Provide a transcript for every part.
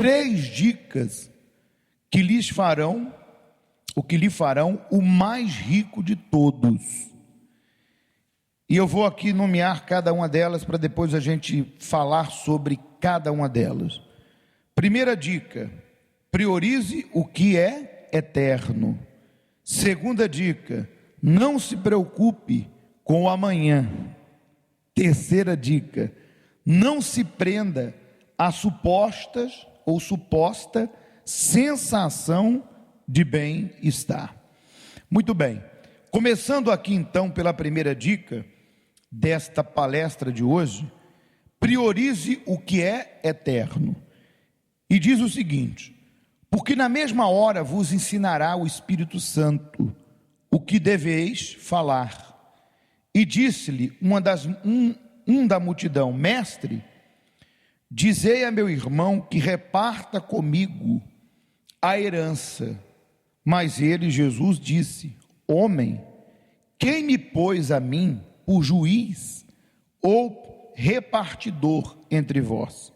3 dicas que lhe farão o mais rico de todos. E eu vou aqui nomear cada uma delas para depois a gente falar sobre cada uma delas. Primeira dica: priorize o que é eterno. Segunda dica: não se preocupe com o amanhã. Terceira dica: não se prenda a supostas ou suposta sensação de bem-estar. Muito bem, começando aqui então pela primeira dica desta palestra de hoje: priorize o que é eterno. E diz o seguinte: porque na mesma hora vos ensinará o Espírito Santo o que deveis falar. E disse-lhe um da multidão: mestre, dizei a meu irmão que reparta comigo a herança. Mas ele, Jesus, disse: homem, quem me pôs a mim por juiz ou repartidor entre vós?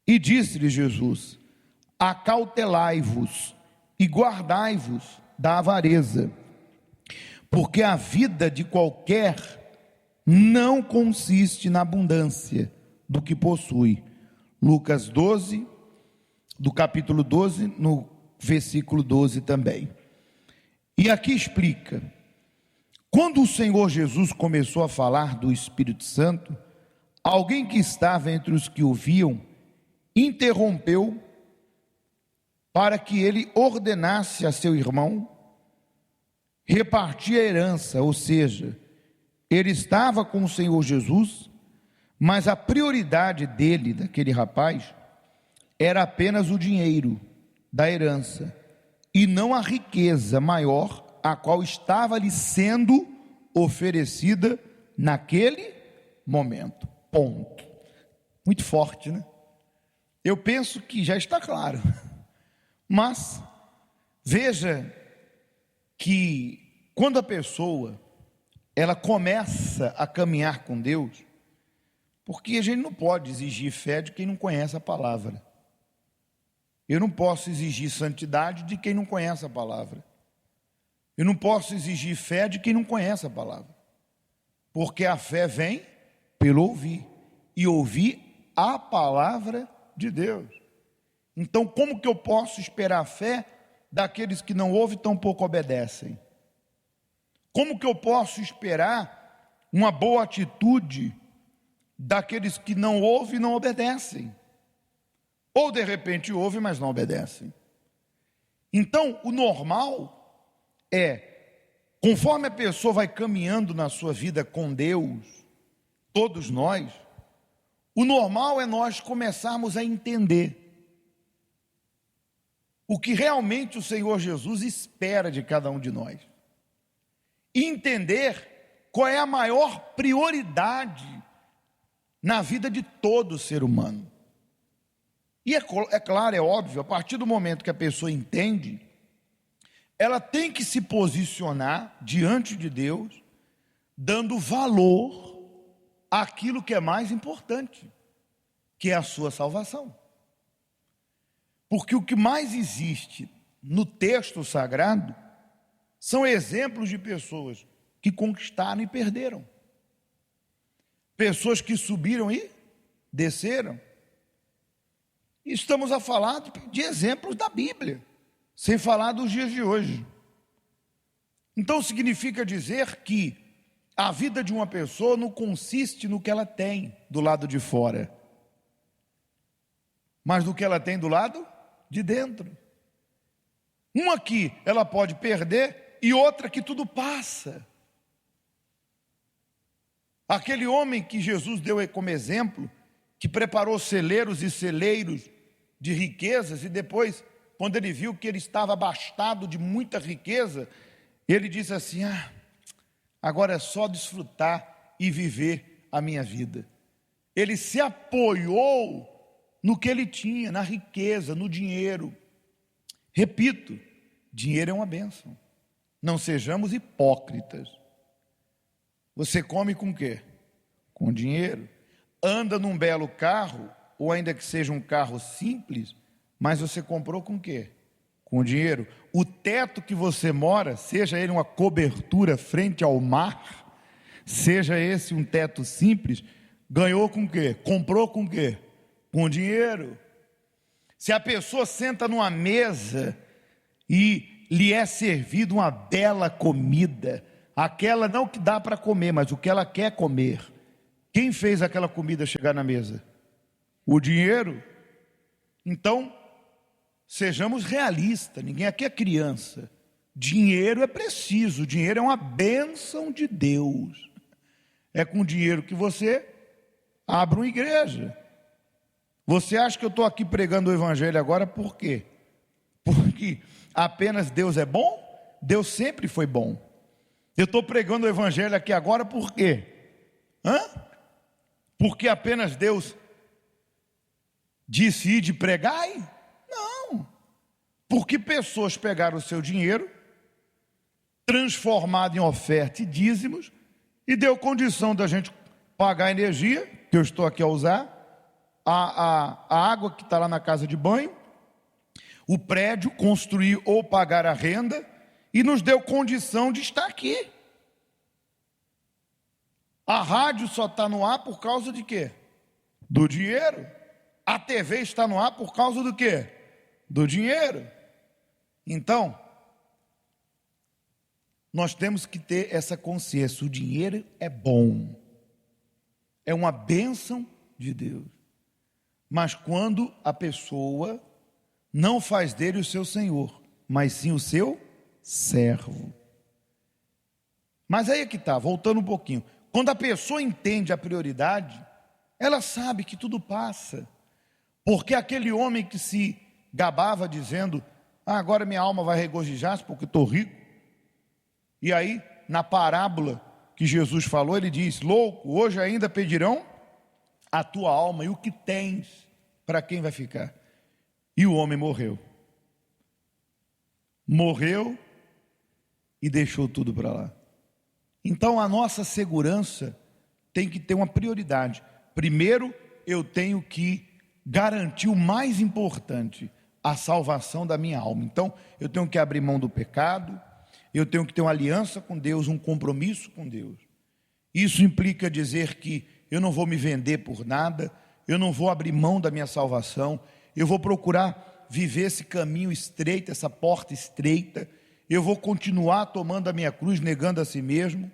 E disse-lhe Jesus: acautelai-vos e guardai-vos da avareza, porque a vida de qualquer não consiste na abundância do que possui. Lucas 12, do capítulo 12, no versículo 12 também. E aqui explica: quando o Senhor Jesus começou a falar do Espírito Santo, alguém que estava entre os que ouviam interrompeu para que ele ordenasse a seu irmão repartir a herança. Ou seja, ele estava com o Senhor Jesus, mas a prioridade dele, daquele rapaz, era apenas o dinheiro da herança, e não a riqueza maior a qual estava lhe sendo oferecida naquele momento. Ponto. Muito forte, né? Eu penso que já está claro, mas veja que quando a pessoa ela começa a caminhar com Deus, porque a gente não pode exigir fé de quem não conhece a palavra. Eu não posso exigir santidade de quem não conhece a palavra. Eu não posso exigir fé de quem não conhece a palavra. Porque a fé vem pelo ouvir, e ouvir a palavra de Deus. Então, como que eu posso esperar fé daqueles que não ouvem e tampouco obedecem? Como que eu posso esperar uma boa atitude daqueles que não ouvem e não obedecem? Ou de repente ouvem, mas não obedecem. Então, o normal é, conforme a pessoa vai caminhando na sua vida com Deus, todos nós, o normal é nós começarmos a entender o que realmente o Senhor Jesus espera de cada um de nós. E entender qual é a maior prioridade na vida de todo ser humano. E é claro, é óbvio, a partir do momento que a pessoa entende, ela tem que se posicionar diante de Deus, dando valor àquilo que é mais importante, que é a sua salvação. Porque o que mais existe no texto sagrado são exemplos de pessoas que conquistaram e perderam. Pessoas que subiram e desceram. Estamos a falar de exemplos da Bíblia, sem falar dos dias de hoje. Então significa dizer que a vida de uma pessoa não consiste no que ela tem do lado de fora, mas no que ela tem do lado de dentro. Uma que ela pode perder e outra que tudo passa. Aquele homem que Jesus deu como exemplo, que preparou celeiros e celeiros de riquezas, e depois, quando ele viu que ele estava abastado de muita riqueza, ele disse assim: agora é só desfrutar e viver a minha vida. Ele se apoiou no que ele tinha, na riqueza, no dinheiro. Repito, dinheiro é uma bênção. Não sejamos hipócritas. Você come com o quê? Com dinheiro. Anda num belo carro ou ainda que seja um carro simples, mas você comprou com o quê? Com dinheiro. O teto que você mora, seja ele uma cobertura frente ao mar, seja esse um teto simples, ganhou com o quê? Comprou com o quê? Com dinheiro. Se a pessoa senta numa mesa e lhe é servido uma bela comida, aquela não que dá para comer, mas o que ela quer comer, quem fez aquela comida chegar na mesa? O dinheiro. Então, sejamos realistas, ninguém aqui é criança. Dinheiro é preciso, dinheiro é uma bênção de Deus. É com dinheiro que você abre uma igreja. Você acha que eu estou aqui pregando o evangelho agora por quê? Porque apenas Deus é bom? Deus sempre foi bom. Eu estou pregando o evangelho aqui agora por quê? Porque apenas Deus disse ir de pregai? Não. Porque pessoas pegaram o seu dinheiro, transformado em oferta e dízimos, e deu condição da gente pagar a energia, que eu estou aqui a usar, a água que está lá na casa de banho, o prédio, construir ou pagar a renda, e nos deu condição de estar aqui. A rádio só está no ar por causa de quê? Do dinheiro. A TV está no ar por causa do quê? Do dinheiro. Então, nós temos que ter essa consciência, o dinheiro é bom, é uma bênção de Deus, mas quando a pessoa não faz dele o seu senhor, mas sim o seu servo. Mas aí é que está, voltando um pouquinho, quando a pessoa entende a prioridade, ela sabe que tudo passa, porque aquele homem que se gabava dizendo, agora minha alma vai regozijar-se porque estou rico, e aí na parábola que Jesus falou, ele diz, louco, hoje ainda pedirão a tua alma, e o que tens, para quem vai ficar? E o homem morreu e deixou tudo para lá. Então a nossa segurança tem que ter uma prioridade. Primeiro eu tenho que garantir o mais importante, a salvação da minha alma. Então eu tenho que abrir mão do pecado, eu tenho que ter uma aliança com Deus, um compromisso com Deus. Isso implica dizer que eu não vou me vender por nada, eu não vou abrir mão da minha salvação, eu vou procurar viver esse caminho estreito, essa porta estreita, eu vou continuar tomando a minha cruz, negando a si mesmo.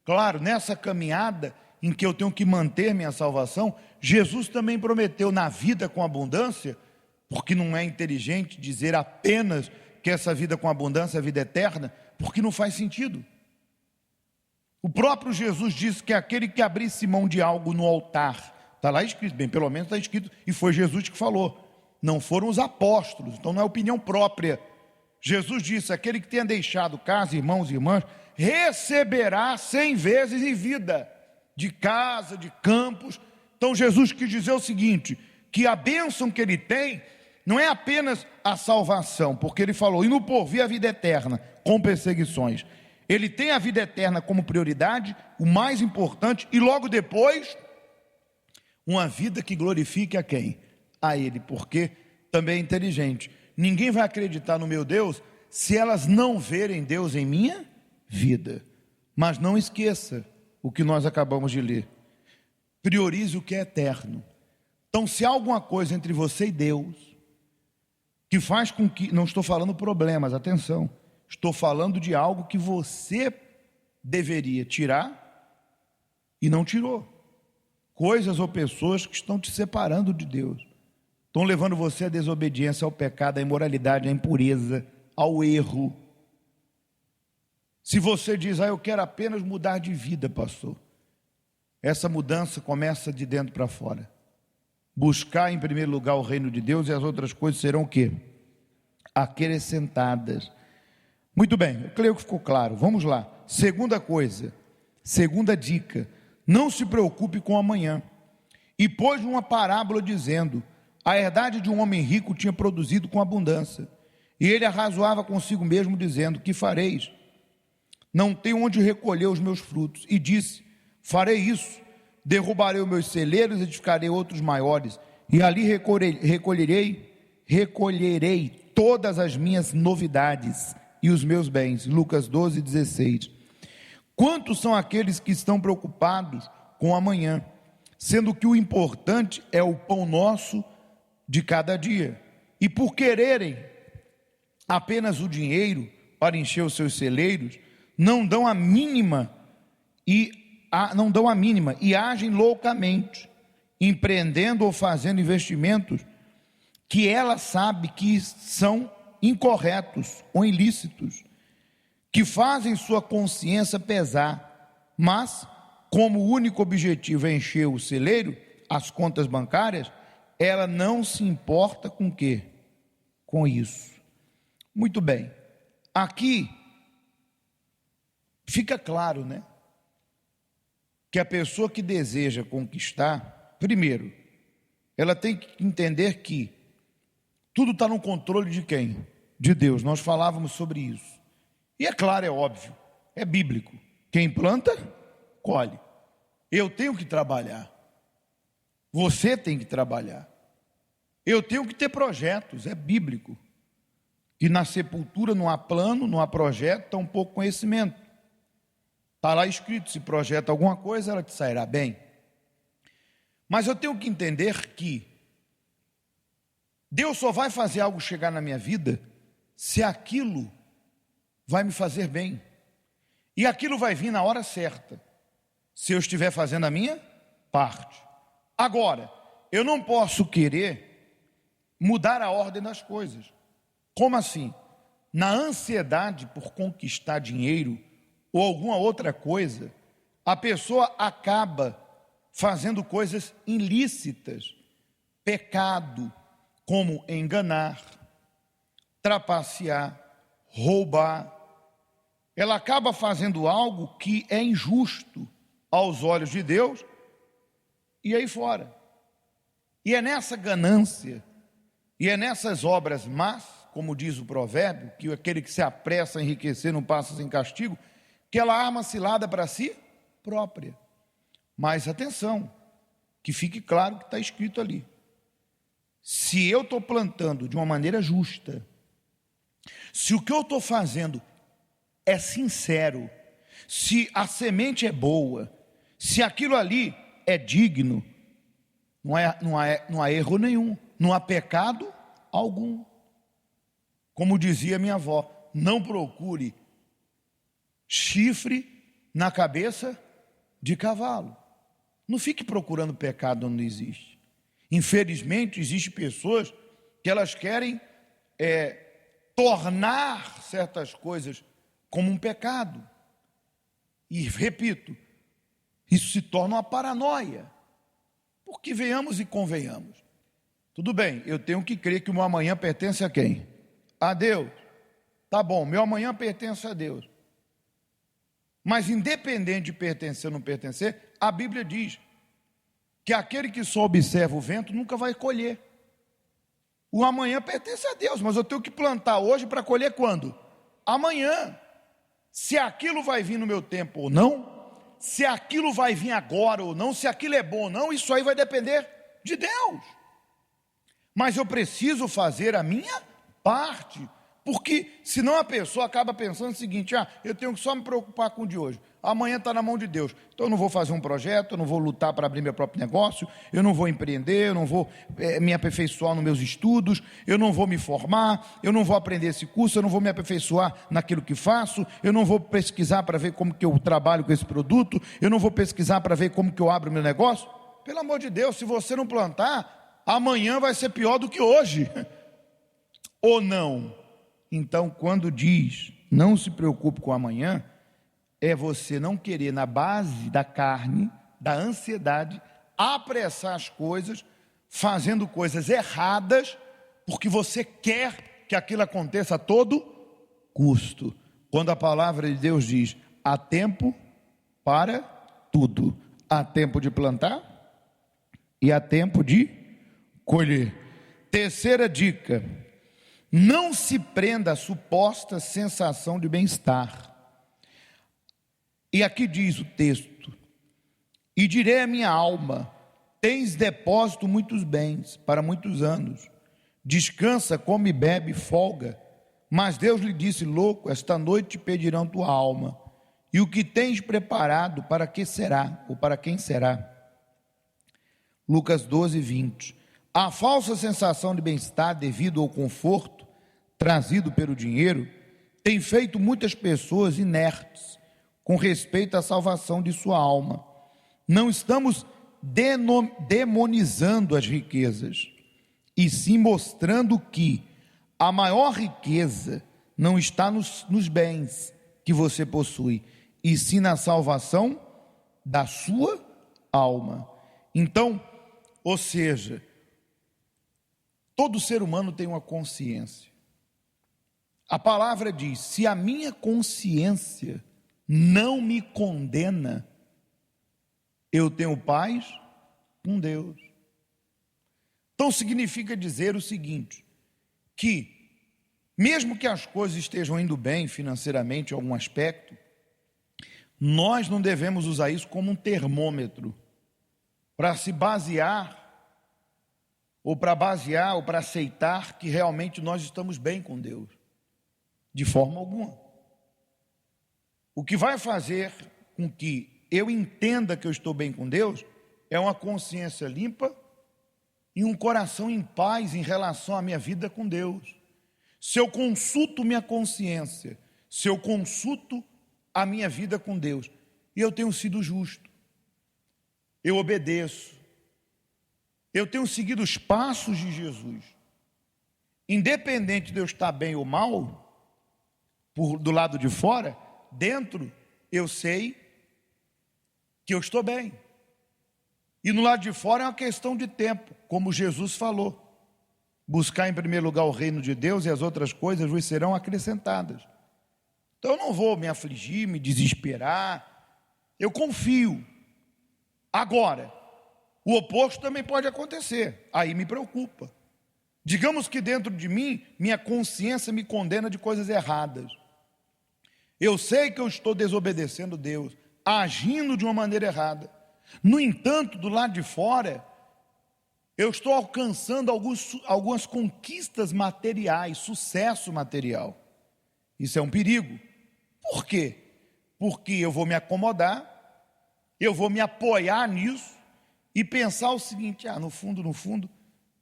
Claro, nessa caminhada em que eu tenho que manter minha salvação, Jesus também prometeu na vida com abundância, porque não é inteligente dizer apenas que essa vida com abundância é a vida eterna, porque não faz sentido. O próprio Jesus disse que aquele que abrisse mão de algo no altar, está lá escrito, bem, pelo menos está escrito, e foi Jesus que falou, não foram os apóstolos, então não é opinião própria. Jesus disse, aquele que tenha deixado casa, irmãos e irmãs, receberá 100 vezes em vida, de casa, de campos. Então Jesus quis dizer o seguinte, que a bênção que ele tem, não é apenas a salvação, porque ele falou, e no porvir a vida eterna, com perseguições. Ele tem a vida eterna como prioridade, o mais importante, e logo depois, uma vida que glorifique a quem? A ele, porque também é inteligente. Ninguém vai acreditar no meu Deus, se elas não verem Deus em minha vida. Mas não esqueça o que nós acabamos de ler. Priorize o que é eterno. Então, se há alguma coisa entre você e Deus, que faz com que, não estou falando problemas, atenção, estou falando de algo que você deveria tirar e não tirou. Coisas ou pessoas que estão te separando de Deus, estão levando você à desobediência, ao pecado, à imoralidade, à impureza, ao erro. Se você diz, eu quero apenas mudar de vida, pastor, essa mudança começa de dentro para fora. Buscar em primeiro lugar o reino de Deus e as outras coisas serão o quê? Acrescentadas. Muito bem, eu creio que ficou claro. Vamos lá. Segunda coisa, segunda dica, não se preocupe com amanhã. E pôs uma parábola dizendo, a herdade de um homem rico tinha produzido com abundância. E ele arrazoava consigo mesmo dizendo, que fareis? Não tenho onde recolher os meus frutos. E disse, farei isso, derrubarei os meus celeiros, edificarei outros maiores, e ali recolherei todas as minhas novidades e os meus bens. Lucas 12:16. Quantos são aqueles que estão preocupados com amanhã, sendo que o importante é o pão nosso de cada dia, e por quererem apenas o dinheiro para encher os seus celeiros, não dão a mínima e agem loucamente, empreendendo ou fazendo investimentos que ela sabe que são incorretos ou ilícitos, que fazem sua consciência pesar, mas como o único objetivo é encher o celeiro, as contas bancárias, ela não se importa com o quê? Com isso. Muito bem. Aqui fica claro, né? Que a pessoa que deseja conquistar, primeiro, ela tem que entender que tudo está no controle de quem? De Deus. Nós falávamos sobre isso. E é claro, é óbvio, é bíblico. Quem planta, colhe. Eu tenho que trabalhar. Você tem que trabalhar. Eu tenho que ter projetos, é bíblico. Que na sepultura não há plano, não há projeto, tampouco conhecimento. Está lá escrito, se projeta alguma coisa, ela te sairá bem. Mas eu tenho que entender que Deus só vai fazer algo chegar na minha vida se aquilo vai me fazer bem. E aquilo vai vir na hora certa, se eu estiver fazendo a minha parte. Agora, eu não posso querer mudar a ordem das coisas. Como assim? Na ansiedade por conquistar dinheiro ou alguma outra coisa, a pessoa acaba fazendo coisas ilícitas, pecado, como enganar, trapacear, roubar. Ela acaba fazendo algo que é injusto aos olhos de Deus e aí fora. E é nessa ganância, e é nessas obras más, como diz o provérbio, que aquele que se apressa a enriquecer não passa sem castigo, que ela arma cilada para si própria. Mas atenção, que fique claro que está escrito ali. Se eu estou plantando de uma maneira justa, se o que eu estou fazendo é sincero, se a semente é boa, se aquilo ali é digno, não há erro nenhum, não há pecado algum. Como dizia minha avó, não procure chifre na cabeça de cavalo. Não fique procurando pecado onde não existe. Infelizmente, existem pessoas que elas querem tornar certas coisas como um pecado. E, repito, isso se torna uma paranoia. Porque venhamos e convenhamos. Tudo bem, eu tenho que crer que o meu amanhã pertence a quem? A Deus. Tá bom, meu amanhã pertence a Deus. Mas independente de pertencer ou não pertencer, a Bíblia diz que aquele que só observa o vento nunca vai colher. O amanhã pertence a Deus, mas eu tenho que plantar hoje para colher quando? Amanhã. Se aquilo vai vir no meu tempo ou não, se aquilo vai vir agora ou não, se aquilo é bom ou não, isso aí vai depender de Deus. Mas eu preciso fazer a minha parte, porque senão a pessoa acaba pensando o seguinte: eu tenho que só me preocupar com o de hoje, amanhã está na mão de Deus, então eu não vou fazer um projeto, eu não vou lutar para abrir meu próprio negócio, eu não vou empreender, eu não vou me aperfeiçoar nos meus estudos, eu não vou me formar, eu não vou aprender esse curso, eu não vou me aperfeiçoar naquilo que faço, eu não vou pesquisar para ver como que eu trabalho com esse produto, eu não vou pesquisar para ver como que eu abro meu negócio. Pelo amor de Deus, se você não plantar, amanhã vai ser pior do que hoje. Ou não? Então, quando diz, não se preocupe com amanhã, é você não querer, na base da carne, da ansiedade, apressar as coisas, fazendo coisas erradas, porque você quer que aquilo aconteça a todo custo. Quando a palavra de Deus diz, há tempo para tudo. Há tempo de plantar e há tempo de colher. Terceira dica: não se prenda à suposta sensação de bem-estar. E aqui diz o texto: e direi à minha alma, tens depósito muitos bens para muitos anos. Descansa, come e bebe, folga. Mas Deus lhe disse: louco, esta noite te pedirão tua alma. E o que tens preparado, para que será? Ou para quem será? Lucas 12, 20. A falsa sensação de bem-estar devido ao conforto trazido pelo dinheiro tem feito muitas pessoas inertes com respeito à salvação de sua alma. Não estamos demonizando as riquezas, e sim mostrando que a maior riqueza não está nos bens que você possui, e sim na salvação da sua alma. Então, ou seja, todo ser humano tem uma consciência. A palavra diz: se a minha consciência não me condena, eu tenho paz com Deus. Então significa dizer o seguinte, que mesmo que as coisas estejam indo bem financeiramente em algum aspecto, nós não devemos usar isso como um termômetro para se basear, ou para aceitar que realmente nós estamos bem com Deus. De forma alguma. O que vai fazer com que eu entenda que eu estou bem com Deus é uma consciência limpa e um coração em paz em relação à minha vida com Deus. Se eu consulto minha consciência, se eu consulto a minha vida com Deus, e eu tenho sido justo, eu obedeço, eu tenho seguido os passos de Jesus, independente de eu estar bem ou mal, do lado de fora, dentro eu sei que eu estou bem. E no lado de fora é uma questão de tempo, como Jesus falou. Buscar em primeiro lugar o reino de Deus e as outras coisas vos serão acrescentadas. Então eu não vou me afligir, me desesperar, eu confio. Agora, o oposto também pode acontecer, aí me preocupa. Digamos que dentro de mim, minha consciência me condena de coisas erradas. Eu sei que eu estou desobedecendo Deus, agindo de uma maneira errada. No entanto, do lado de fora, eu estou alcançando algumas conquistas materiais, sucesso material. Isso é um perigo. Por quê? Porque eu vou me acomodar, eu vou me apoiar nisso e pensar o seguinte: no fundo,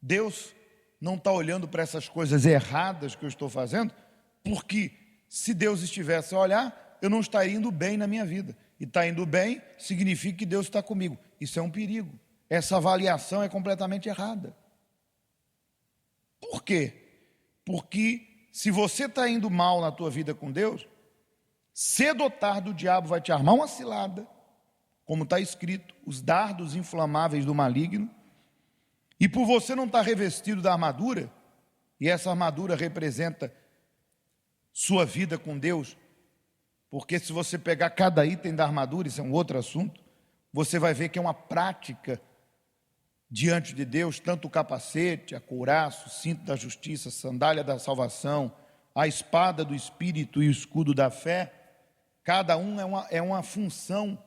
Deus não está olhando para essas coisas erradas que eu estou fazendo, porque se Deus estivesse a olhar, eu não estaria indo bem na minha vida. E está indo bem, significa que Deus está comigo. Isso é um perigo. Essa avaliação é completamente errada. Por quê? Porque se você está indo mal na tua vida com Deus, cedo ou tarde o diabo vai te armar uma cilada, como está escrito, os dardos inflamáveis do maligno, e por você não estar revestido da armadura, e essa armadura representa sua vida com Deus, porque se você pegar cada item da armadura, isso é um outro assunto, você vai ver que é uma prática diante de Deus, tanto o capacete, a couraça, o cinto da justiça, a sandália da salvação, a espada do Espírito e o escudo da fé. Cada um é uma função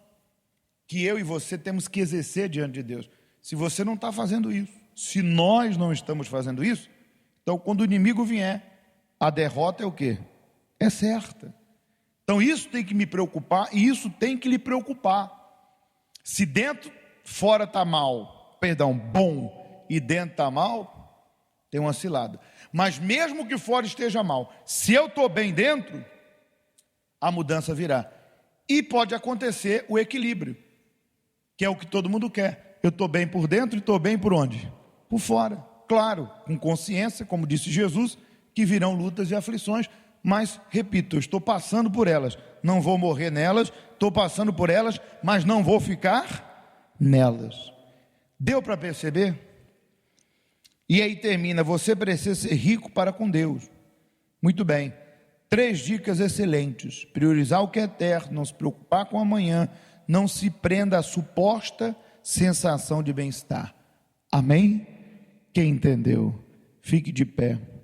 que eu e você temos que exercer diante de Deus. Se você não está fazendo isso, se nós não estamos fazendo isso, então quando o inimigo vier, a derrota é o quê? É certa. Então isso tem que me preocupar e isso tem que lhe preocupar. Se fora está bom e dentro está mal, tem uma cilada. Mas mesmo que fora esteja mal, se eu estou bem dentro, a mudança virá. E pode acontecer o equilíbrio, que é o que todo mundo quer. Eu estou bem por dentro e estou bem por onde? Por fora. Claro, com consciência, como disse Jesus, que virão lutas e aflições, mas, repito, eu estou passando por elas, não vou morrer nelas, estou passando por elas, mas não vou ficar nelas. Deu para perceber? E aí termina: você precisa ser rico para com Deus. Muito bem, 3 dicas excelentes: priorizar o que é eterno, não se preocupar com amanhã, não se prenda à suposta sensação de bem-estar. Amém? Quem entendeu, fique de pé.